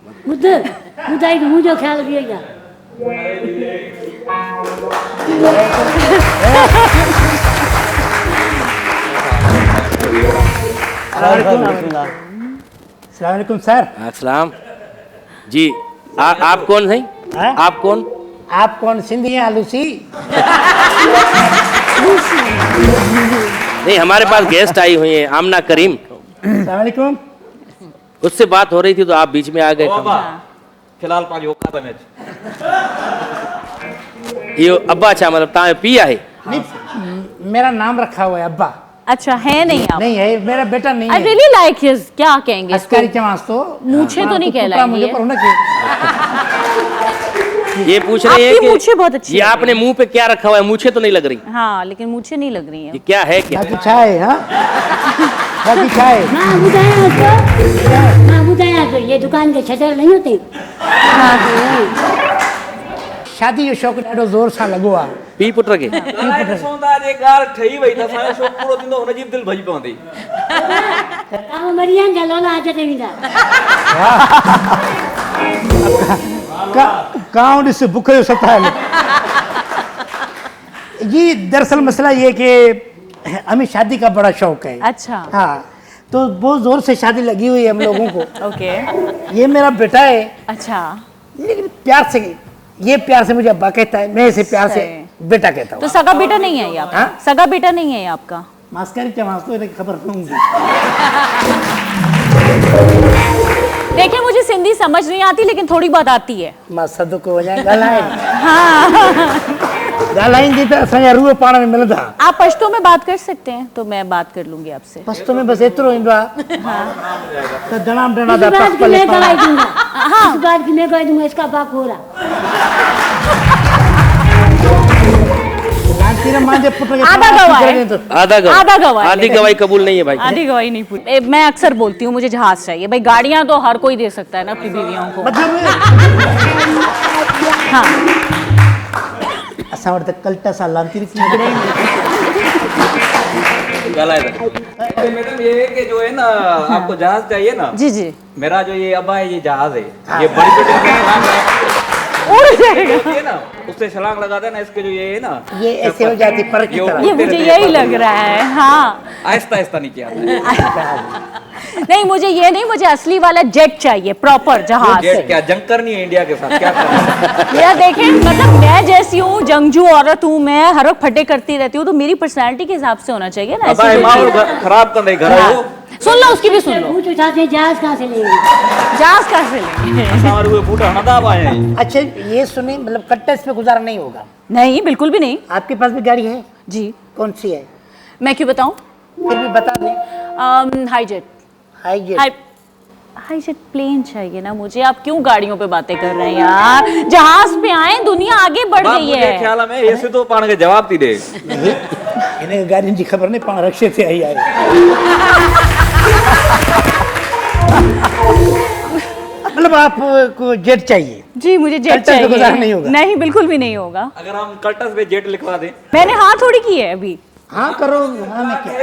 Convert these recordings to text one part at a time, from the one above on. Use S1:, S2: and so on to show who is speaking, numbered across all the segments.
S1: ॿुधाई मुंहिंजो ख़्याल बि इहो ई आहे।
S2: अस्सलामुअलैकुम सर।
S3: अस्सलाम जी। आप कौन हैं? आप कौन?
S2: आप कौन, सिंधी हैं लूसी?
S3: नहीं, हमारे पास गेस्ट आई हुई है आमना करीम।
S2: अस्सलामुअलैकुम।
S3: उससे बात हो रही थी तो आप बीच में आ गए।
S4: फिलहाल पांच ओका बने
S3: ये अब्बा अच्छा मतलब ता पिया है?
S2: नहीं, मेरा नाम रखा हुआ है अब्बा।
S5: अच्छा, है नहीं आप?
S2: नहीं है, मेरा बेटा नहीं
S5: आई
S2: है।
S5: रियली लाइक हिज, क्या कहेंगे इसको?
S2: अस्कारी चमास तो
S5: मूछे तो नहीं कहलाएंगी
S2: मुझे
S5: ये?
S2: पर होना
S3: ये पूछ रहे हैं
S5: आपकी
S3: कि
S5: मूछे बहुत अच्छी
S3: ये
S5: है।
S3: आपने मुंह पे क्या रखा हुआ है? मूछे तो नहीं लग रही।
S5: हाँ, लेकिन मूछे नहीं लग रही
S3: ये
S5: हैं।
S3: क्या है? क्या
S2: बाकी चाय, हाँ बाकी चाय।
S1: मां ॿुधायां थो ये दुकान के शटर नहीं होते।
S2: शादी जो शौक़ु ॾाढो ज़ोर सां लॻो आहे।
S3: पी पुट के
S4: सोंदा जे गार ठही वई त असांजो शौक़ पूरो थींदो, हुनजी बि दिलि भॼी पवंदी।
S1: तव्हां मरिया जा लोला अज ते वेंदा।
S2: कांव ॾिस बुख जो सतायल। जी दरअसल मसला ये कि हमें शादी का बड़ा शौक है।
S5: अच्छा।
S2: हाँ, तो बहुत जोर से शादी लगी हुई है हम लोगों को।
S5: ओके।
S2: ये मेरा बेटा है,
S5: अच्छा,
S2: लेकिन प्यार से, ये प्यार से मुझे अब्बा कहता है, मैं इसे प्यार से बेटा कहता
S5: तो
S2: हूँ।
S5: सगा बेटा नहीं है ये आपका?
S2: हाँ?
S5: सगा बेटा नहीं है ये आपका?
S2: मास्करी चमास तो इन्हें खबर दूंगी।
S5: देखिए, मुझे सिंधी समझ नहीं आती लेकिन थोड़ी बहुत आती है।
S2: मां सदु को वञा ॻाल्हाए
S5: हाँ।
S2: ॻाल्हाईंदी त असांजा रूह पाण में मिलंदा।
S5: आप पश्तो में बात कर सकते हैं तो मैं बात कर लूंगी आपसे।
S2: पश्तो में बस एतिरो ईंदो आहे त दणाम दणा
S1: इस
S2: दा
S1: बात की
S2: पले
S1: मैं गवाही
S2: पाण।
S1: दूंगा। इस बात की मैं गवाही दूंगा, इसका बाप हो रहा।
S2: लांतीर मां जे पुट खे
S5: आधा गवाह है।
S3: आधा गवाही।
S5: आधा गवाही।
S3: आधी गवाही कबूल नहीं है भाई।
S5: आधी गवाही नहीं पूरी। मैं अक्सर बोलती हूँ मुझे जहाज चाहिए। भाई गाड़ियाँ तो हर कोई दे सकता है ना अपनी बीवियों को।
S2: मतलब
S5: हाँ,
S2: असां वटि त कल्ट सां लांतीर की
S4: मैडम ये है कि जो है ना, आपको जहाज चाहिए ना?
S5: जी जी,
S4: मेरा जो ये अब्बा है, ये जहाज है। ये बड़ी बड़ी
S5: उड़ जाएगा।
S4: होती है ना, उससे छलांग लगाते हैं ना, इसके जो ये है ना,
S2: ये ऐसे हो जाती पर की तरह।
S5: ये मुझे यही लग रहा है। हाँ,
S4: आहिस्ता आहिस्ता नीचे आता है।
S5: नहीं मुझे ये नहीं, मुझे असली वाला जेट चाहिए, प्रॉपर जहाज।
S4: जेट क्या जंग करनी है इंडिया के साथ? क्या करना
S5: यार देखें, मतलब मैं जैसी हूँ, जंगजू औरत हूँ, मैं हर वक्त फटे करती रहती हूँ, तो मेरी पर्सनालिटी के हिसाब से होना चाहिए ना।
S4: है? माहौल खराब कर रही घर है वो।
S5: सुन लो, उसकी भी सुन लो।
S1: पूछ उठाते जहाज कहाँ से लेंगे?
S5: जहाज कहाँ से लेंगे?
S4: हमारे हुए बूढ़ा हनदाब आए हैं।
S2: अच्छा ये सुनिए, मतलब कट्टे पे गुजारा नहीं होगा।
S5: नहीं, बिल्कुल भी नहीं।
S2: आपके पास भी गाड़ी है?
S5: जी,
S2: कौन सी है?
S5: मैं क्यों बताऊँ?
S2: फिर भी बता दें।
S5: High jet.
S2: High jet.
S5: High jet plane चाहिए ना मुझे। आप क्यों गाड़ियों पे बातें कर रहे हैं यार? जहाज पे आए, दुनिया आगे बढ़
S4: बाप
S5: गई
S4: मुझे
S5: है।
S4: ख्याल में ऐसे तो पाण के जवाब थी दे।
S2: इन्हें गाड़ी की खबर नहीं, पान रक्षे से आई आए। मतलब आपको जेट चाहिए?
S5: जी, मुझे जेट
S2: कल्टस पे
S5: चाहिए।
S2: गुजारा नहीं होगा?
S5: नहीं, बिल्कुल भी नहीं होगा।
S4: अगर हम कल्टस पे जेट लिखवा दें?
S5: मैंने हाँ थोड़ी की है अभी।
S2: हाँ करो, हाँ में क्या?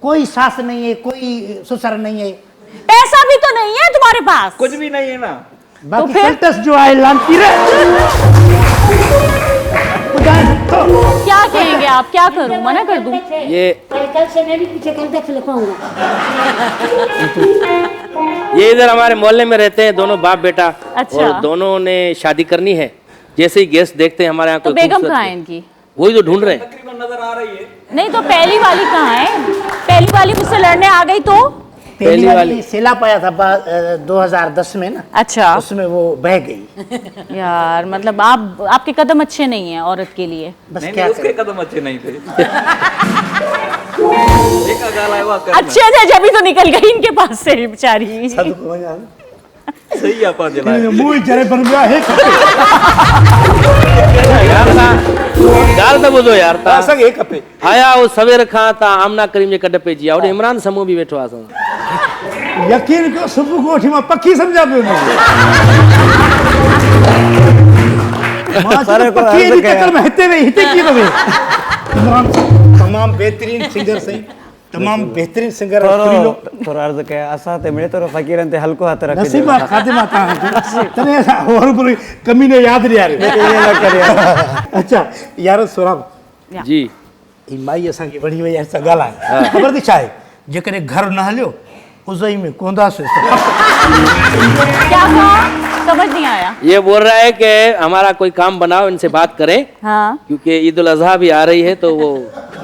S2: कोई सास नहीं है, कोई ससुर नहीं है,
S5: पैसा भी तो नहीं है तुम्हारे पास।
S4: कुछ भी नहीं है ना।
S2: बाकी
S5: फिर?
S2: कल्टस जो आए लांती रे।
S5: क्या कहेंगे आप? क्या करूं? मना कर दूं?
S3: ये
S1: कल से मैं भी पीछे कल तक लिखवाऊंगा।
S3: ये इधर हमारे मोहल्ले में रहते हैं दोनों बाप बेटा।
S5: अच्छा।
S3: और दोनों ने शादी करनी है। जैसे ही गेस्ट देखते हैं हमारे यहाँ
S5: तो
S3: कोई
S5: बेगम
S3: खूबसूरत
S5: कहाँ
S3: है,
S5: है इनकी?
S3: वही तो ढूंढ रहे हैं।
S4: तकरीबन नजर आ रही है।
S5: नहीं तो पहली वाली कहाँ है? पहली वाली मुझसे लड़ने आ गई तो?
S2: पहली
S3: वाली
S2: वाली सेला पाया था 2010 में ना,
S5: अच्छा।
S2: उसमें वो बह गई।
S5: यार मतलब आपके कदम अच्छे नहीं हैं औरत के लिए।
S2: बस
S4: नहीं,
S2: क्या
S4: नहीं, उसके
S2: करें?
S4: कदम अच्छे नहीं थे। देखा गाल आया हुआ करना।
S5: अच्छे थे जब ही तो निकल गई इनके पास से बेचारी।
S4: सही है पांच जला।
S2: मुंह जरे बन गया है।
S3: यार गाल तो ॿुधो यार ता
S2: असांखे हे खपे।
S3: आया वो सवेर खां ता आमना करीम जे कॾ पे जी और इमरान समूह भी वेठो आहे।
S2: यकीन कयो, सुबुह को उठी मां पखी सम्झा पियो में हिते वेही, हिते कीअं थो वेही? इमरान तमामु बहितरीन सिंगर सही। तमाम बेहतरीन सिंगर
S6: थोरो अर्ज़ु कया असां ते मिले थोरो फ़क़ीरनि ते हल्को हथ रखिजो
S2: नसीबा खातिमा कहां तने और पूरी कमी ने याद रे यार अच्छा यार सोराब
S3: जी
S2: ई माई असां के बड़ी वई असां गाला खबर थी छाए जेकरे घर न हलियो उजई में कोंदास
S5: क्या कहा समझ नहीं आया।
S3: ये बोल रहा है कि हमारा कोई काम बनाओ, इनसे बात करें,
S5: हाँ
S3: क्योंकि ईद उल अजहा भी आ रही है तो वो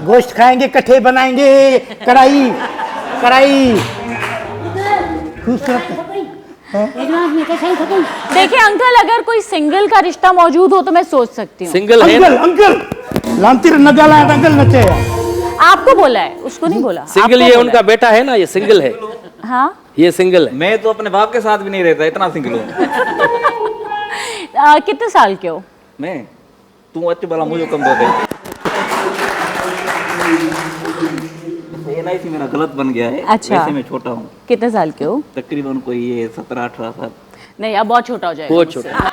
S2: गोश्त खाएंगे, कट्ठे बनाएंगे, कढ़ाई कढ़ाई खूबसूरत
S1: एडवांस में कैसे ही खत्म।
S5: देखिए अंकल, अगर कोई सिंगल का रिश्ता मौजूद हो तो मैं सोच सकती हूँ।
S3: सिंगल है
S2: अंकल
S3: ना?
S2: अंकल लांती न गाला अंकल नचे
S5: आपको बोला है, उसको नहीं बोला।
S3: सिंगल
S5: आपको
S3: ये
S5: बोला
S3: उनका बेटा है ना, ये सिंगल है,
S5: हाँ
S3: ये सिंगल है।
S4: मैं तो अपने बाप के साथ भी नहीं रहता, इतना सिंगल हूँ
S5: कितने साल के हो?
S4: मैं। तू अच्छे भला मुझे कम दो दे। एलआईसी मेरा गलत बन गया है।
S5: अच्छा।
S4: वैसे मैं छोटा हूँ,
S5: कितने साल के हो?
S4: तकरीबन कोई ये 17-18 साल।
S5: नहीं, आप बहुत छोटा हो जाएगा
S3: बहुत
S5: मुझसे।
S3: छोटा।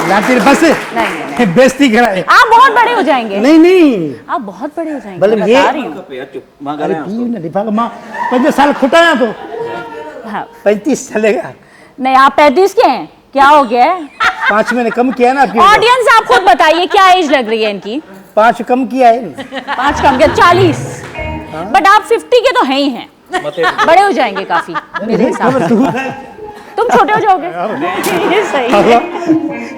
S2: लांती बस
S5: नहीं
S2: बेइज्जती कराए
S5: आप बहुत बड़े हो जाएंगे।
S2: नहीं
S5: आप बहुत बड़े हो जाएंगे,
S2: बल्कि
S5: मैं
S2: ये-
S5: बता रही हूँ।
S2: अरे पीऊ न दिफा मां 5 साल खुटाया तो
S5: हाँ
S2: 35 चलेगा।
S5: नहीं, आप 35 के हैं, क्या हो गया है?
S2: 5 मैंने कम किया ना आपकी
S5: ऑडियंस आप खुद बताइए क्या एज लग रही है इनकी?
S2: 5 कम किया है
S5: 5 कम क्या 40? बट आप 50 के तो हैं ही हैं, बड़े हो जाएंगे काफी मेरे हिसाब से। तुम छोटे हो जाओगे। ये सही है।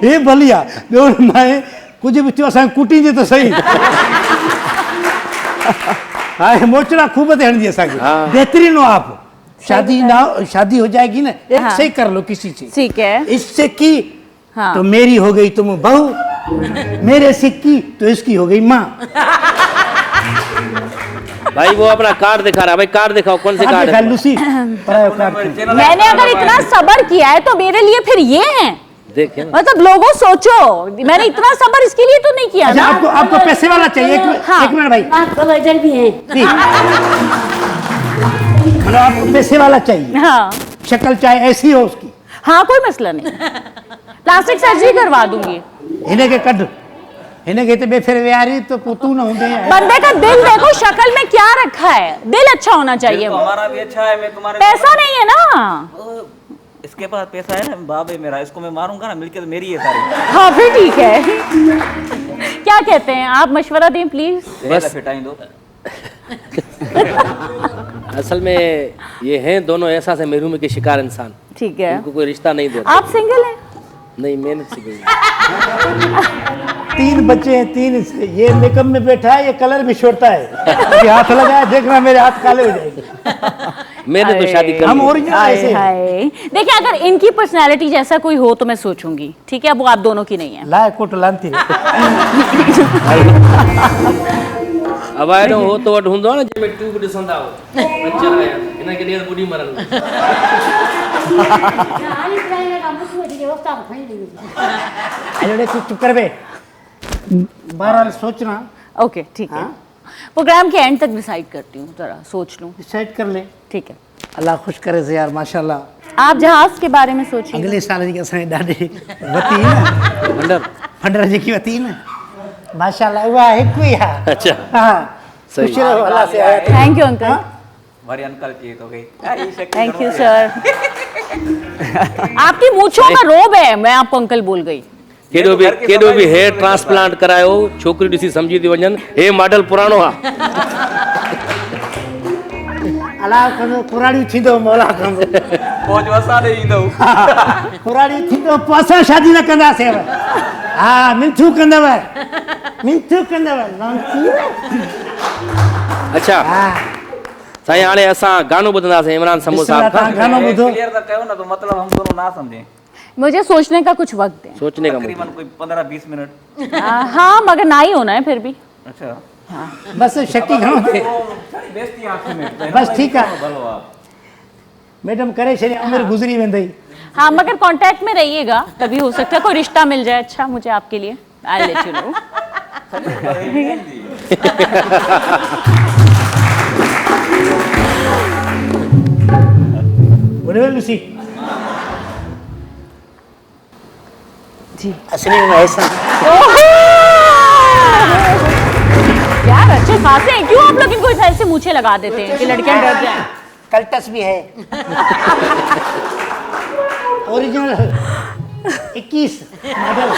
S2: ये भलिया जो मैं कुछ भी असां कुटी जे तो सही हाय मोचड़ा खूब हण दी असां बेहतरीन हो आप। शादी ना शादी हो जाएगी ना एक
S5: हाँ।
S2: से कर लो किसी से,
S5: ठीक है।
S2: इससे की
S5: हाँ।
S2: तो मेरी हो गई तुम बहू, मेरे से की तो इसकी हो गई माँ।
S3: भाई वो अपना कार्ड दिखा रहा है, भाई कार्ड दिखाओ, कौन से कार्ड
S2: देखा
S3: है?
S2: लूसी
S5: मैंने अगर इतना सब्र किया है तो मेरे लिए फिर ये हैं।
S3: देखे ना?
S5: मतलब लोगों सोचो, मैंने इतना सब्र इसके लिए तो नहीं किया
S2: अच्छा
S5: ना।
S2: आपको आपको पैसे वाला चाहिए
S5: हाँ।
S2: एक मिनट भाई
S1: आप इधर भी हैं।
S2: ठीक। मतलब आपको पैसे वाला चाहिए,
S5: हाँ
S2: शक्ल चाहे ऐसी हो उसकी,
S5: हाँ कोई मसला नहीं, प्लास्टिक सर्जरी करवा दूंगी।
S2: इन्हें के कद इन्हें कहते बेफिर व्यारी तो पुतू ना होते हैं।
S5: बंदे का दिल देखो, शक्ल में क्या रखा है, दिल अच्छा होना चाहिए।
S4: तो हमारा भी अच्छा है, मैं तुम्हारे
S5: पैसा नहीं है ना।
S4: इसके पास पैसा है ना, बाप है मेरा, इसको मैं मारूंगा ना मिलके तो मेरी है सारी।
S5: हाँ फिर ठीक है। क्या कहते हैं आप, मशवरा दें प्लीज।
S4: बस फिटाई दो।
S3: असल में ये हैं दोनों ऐसा से महरूमी के शिकार इंसान,
S5: ठीक है।
S3: इनको कोई रिश्ता नहीं देता।
S5: आप सिंगल हैं?
S3: नहीं, मैंने सिंगल।
S2: 3 बच्चे हैं, 3 ये मेकअप में बैठा है, ये कलर भी छोड़ता है। ये हाथ लगाया देखना मेरे हाथ काले हो जाएंगे।
S3: मैंने तो शादी कर
S2: हम
S3: ली।
S2: ओरिजिनल
S5: हाय
S2: ऐसे
S5: हाय। देखिए अगर इनकी पर्सनालिटी जैसा कोई हो तो मैं सोचूंगी, ठीक है, वो आप दोनों की नहीं है।
S2: लाए कोट लांती
S3: अब आए तो हो तो वट हुंदो ना जे में ट्यूब ॾिसंदा हो पंचर आया हिन के लिए बुढ़ी मरन।
S1: हाली प्राइवेट का मुझे दीजिए वक्त आप खड़ी नहीं।
S2: अरे चुप कर बे, बहरहाल सोचना
S5: ओके ठीक है, प्रोग्राम के एंड तक डिसाइड करती हूँ, जरा सोच लूँ।
S2: डिसाइड कर ले।
S5: ठीक है,
S2: अल्लाह खुश करे से यार माशाल्लाह।
S5: आप जहाज के बारे में सोचिए।
S2: अगले साल जी असां ॾाढी वती न फंडर जेकी वती न माशाल्लाह उहा हिकु ई आहे।
S3: अच्छा
S2: हाँ
S3: सही।
S2: खुश रहो अल्लाह से आया।
S5: Thank you uncle.
S4: हमारी अंकल की तो गई।
S5: Thank you sir. आपकी मूंछों का रोब है, मैं आपको अंकल बोल गई।
S3: केॾो बि हेयर ट्रांसप्लांट करायो, छोकिरी ॾिसी सम्झी थी वञनि हे मॉडल पुराणो आहे।
S2: अलाह कंदो पुराणी थींदो मौला कंदो
S4: पहुंच वसा दे ईंदो।
S2: पुराणी थींदो पोइ असां शादी न कंदासीं। हा मिंथू कंदव
S3: अच्छा साईं, हाणे असां गानो ॿुधंदासीं इमरान समूह साहब
S2: तव्हां
S3: खां।
S2: गानो ॿुधो।
S4: क्लियर तो कहो ना, तो मतलब हम दोनों ना समझे।
S5: मुझे सोचने का कुछ वक्त दें।
S3: सोचने का
S4: तकरीबन कोई 15-20 मिनट।
S5: हाँ मगर ना ही होना है फिर भी।
S4: अच्छा
S2: बस शक्ति घणो थे
S4: बेस्ती आंखें में
S2: बस ठीक है
S4: भलो आ।
S2: मैडम करे छॾे उमिरि गुज़री वेंदई।
S5: हाँ मगर कांटेक्ट में रहिएगा, कभी हो सकता है कोई रिश्ता मिल जाए अच्छा मुझे आपके लिए। I let you know.
S2: बोले लूसी
S5: जी
S2: असली में ऐसा
S5: क्या अच्छे खासे हैं, क्यों आप लोग इनको ऐसे मूछे लगा देते हैं कि लड़कियां डर जाएं?
S2: कल्टस भी है ओरिजिनल 21 मॉडल